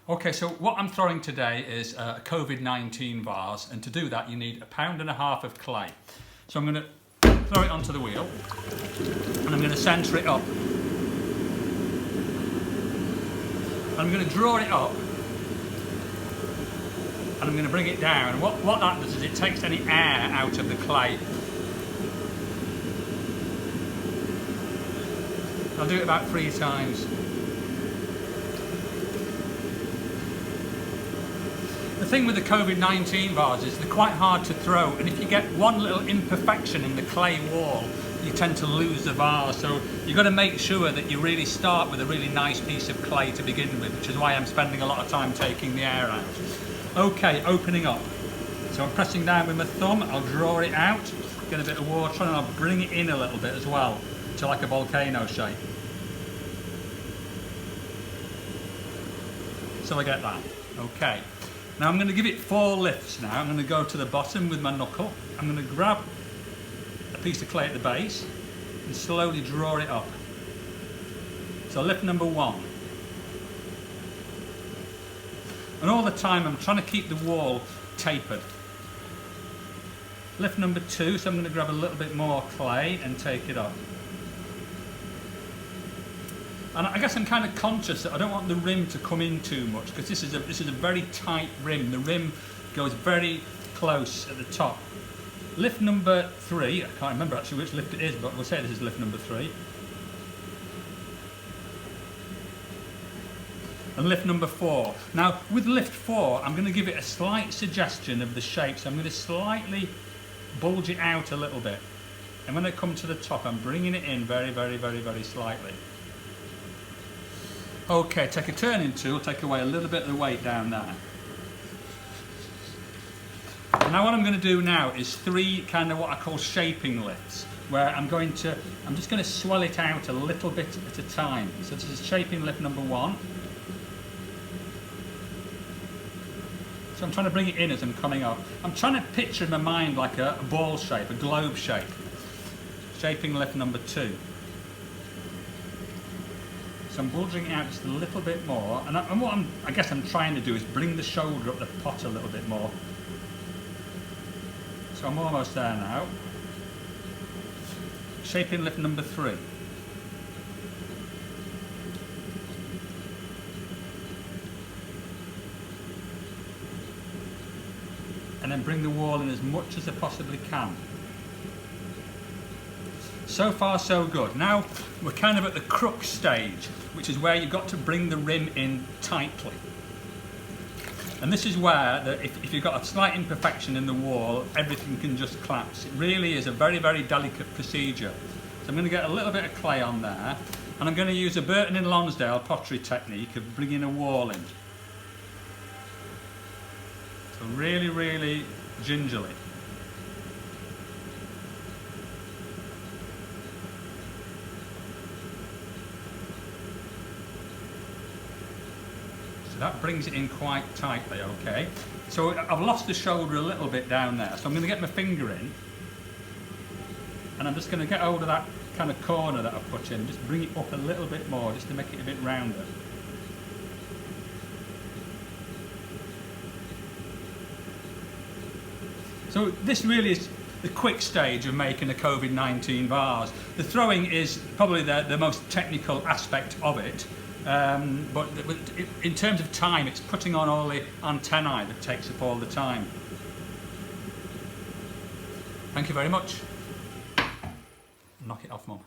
Okay, so what I'm throwing today is a COVID-19 vase, and to do that you need 1.5 pounds of clay. So I'm going to throw it onto the wheel and I'm going to centre it up. And I'm going to draw it up and I'm going to bring it down. And what that does is it takes any air out of the clay. I'll do it about 3 times. The thing with the COVID-19 vases, they're quite hard to throw, and if you get one little imperfection in the clay wall, you tend to lose the vase. So you've got to make sure that you really start with a really nice piece of clay to begin with, which is why I'm spending a lot of time taking the air out. Okay, opening up. So I'm pressing down with my thumb, I'll draw it out, get a bit of water and I'll bring it in a little bit as well, to like a volcano shape. So I get that. Okay. Now I'm going to give it 4 lifts now. I'm going to go to the bottom with my knuckle. I'm going to grab a piece of clay at the base and slowly draw it up. So lift number 1. And all the time I'm trying to keep the wall tapered. Lift number 2, so I'm going to grab a little bit more clay and take it up. And I guess I'm kind of conscious that I don't want the rim to come in too much, because this is a very tight rim. The rim goes very close at the top. Lift number 3, I can't remember actually which lift it is, but we'll say this is lift number 3. And lift number 4. Now with lift 4, I'm going to give it a slight suggestion of the shape, so I'm going to slightly bulge it out a little bit. And when I come to the top, I'm bringing it in very, very, very, very slightly. Okay, take a turning tool, take away a little bit of the weight down there. And now what I'm going to do now is 3 kind of what I call shaping lifts, where I'm just going to swell it out a little bit at a time. So this is shaping lift number 1. So I'm trying to bring it in as I'm coming up. I'm trying to picture in my mind like a ball shape, a globe shape. Shaping lift number 2. So I'm bulging it out just a little bit more, and what I guess I'm trying to do is bring the shoulder up the pot a little bit more. So I'm almost there now. Shaping lift number 3. And then bring the wall in as much as I possibly can. So far so good. Now we're kind of at the crux stage, which is where you've got to bring the rim in tightly. And this is where, if you've got a slight imperfection in the wall, everything can just collapse. It really is a very, very delicate procedure. So I'm going to get a little bit of clay on there, and I'm going to use a Burton and Lonsdale pottery technique of bringing a wall in. So really, really gingerly. That brings it in quite tightly, okay? So I've lost the shoulder a little bit down there, so I'm going to get my finger in and I'm just going to get hold of that kind of corner that I've put in, just bring it up a little bit more just to make it a bit rounder. So this really is the quick stage of making a COVID-19 vase. The throwing is probably the most technical aspect of it. But in terms of time, it's putting on all the antennae that takes up all the time. Thank you very much. Knock it off, Mum.